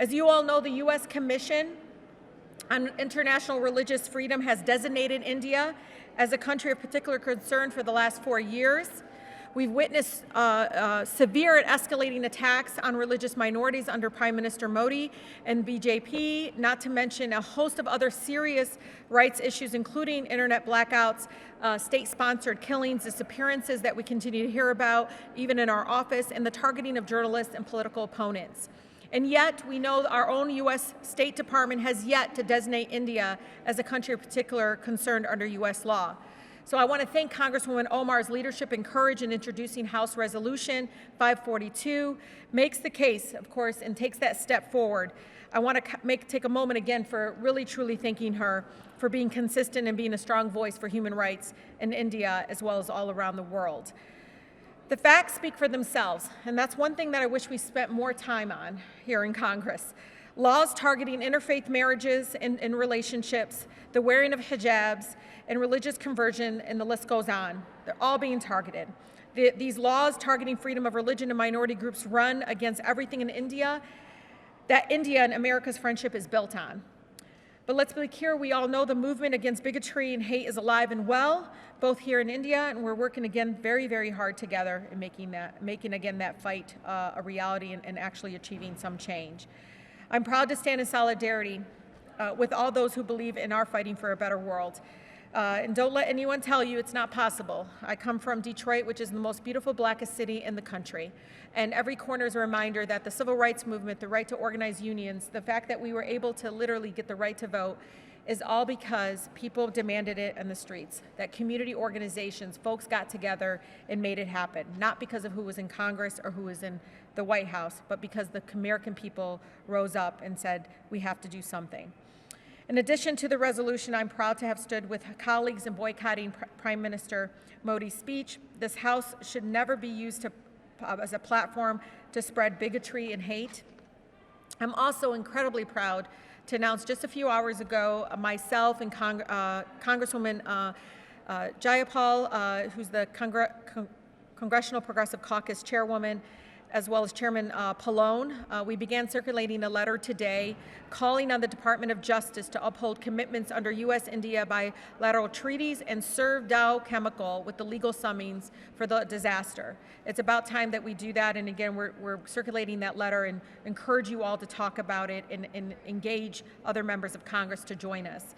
As you all know, the U.S. Commission on International Religious Freedom has designated India as a country of particular concern for the last 4 years. We've witnessed severe and escalating attacks on religious minorities under Prime Minister Modi and BJP, not to mention a host of other serious rights issues, including internet blackouts, state-sponsored killings, disappearances that we continue to hear about, even in our office, and the targeting of journalists and political opponents. And yet, we know our own U.S. State Department has yet to designate India as a country of particular concern under U.S. law. So I want to thank Congresswoman Omar's leadership and courage in introducing House Resolution 542, makes the case, of course, and takes that step forward. I want to take a moment again for really truly thanking her for being consistent and being a strong voice for human rights in India as well as all around the world. The facts speak for themselves, and that's one thing that I wish we spent more time on here in Congress. Laws targeting interfaith marriages and relationships, the wearing of hijabs, and religious conversion, and the list goes on. They're all being targeted. These laws targeting freedom of religion and minority groups run against everything in India that India and America's friendship is built on. But let's be clear, we all know the movement against bigotry and hate is alive and well, both here in India, and we're working again very, very hard together in making again that fight a reality and actually achieving some change. I'm proud to stand in solidarity with all those who believe in our fighting for a better world. And don't let anyone tell you it's not possible. I come from Detroit, which is the most beautiful, blackest city in the country. And every corner is a reminder that the civil rights movement, the right to organize unions, the fact that we were able to literally get the right to vote is all because people demanded it in the streets, that community organizations, folks got together and made it happen, not because of who was in Congress or who was in the White House, but because the American people rose up and said, we have to do something. In addition to the resolution, I'm proud to have stood with colleagues in boycotting Prime Minister Modi's speech. This House should never be used as a platform to spread bigotry and hate. I'm also incredibly proud to announce just a few hours ago, myself and Congresswoman Jayapal, who's the Congressional Progressive Caucus chairwoman, as well as Chairman Pallone, we began circulating a letter today calling on the Department of Justice to uphold commitments under U.S.-India bilateral treaties and serve Dow Chemical with the legal summons for the disaster. It's about time that we do that, and again, we're circulating that letter and encourage you all to talk about it and engage other members of Congress to join us.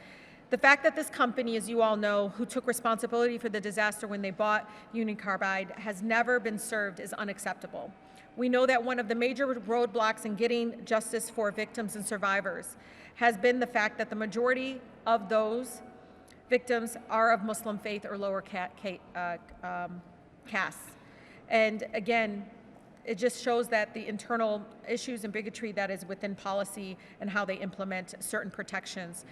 The fact that this company, as you all know, who took responsibility for the disaster when they bought Union Carbide, has never been served is unacceptable. We know that one of the major roadblocks in getting justice for victims and survivors has been the fact that the majority of those victims are of Muslim faith or lower castes. And again, it just shows that the internal issues and bigotry that is within policy and how they implement certain protections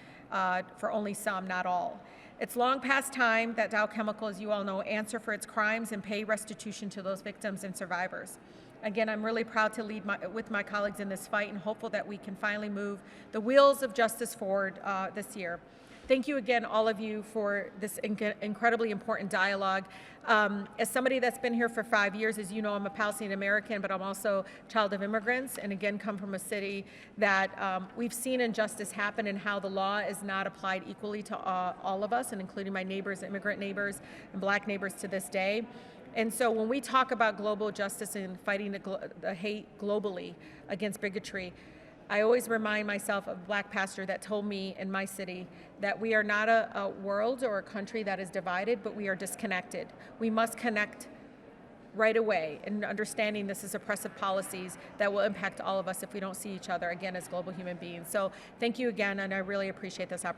for only some, not all. It's long past time that Dow Chemical, as you all know, answer for its crimes and pay restitution to those victims and survivors. Again, I'm really proud to lead with my colleagues in this fight and hopeful that we can finally move the wheels of justice forward this year. Thank you again, all of you, for this incredibly important dialogue. As somebody that's been here for 5 years, as you know, I'm a Palestinian American, but I'm also a child of immigrants, and again, come from a city that we've seen injustice happen and how the law is not applied equally to all of us, and including my neighbors, immigrant neighbors, and black neighbors to this day. And so when we talk about global justice and fighting the hate globally against bigotry, I always remind myself of a black pastor that told me in my city that we are not a world or a country that is divided, but we are disconnected. We must connect right away in understanding this is oppressive policies that will impact all of us if we don't see each other again as global human beings. So thank you again, and I really appreciate this opportunity.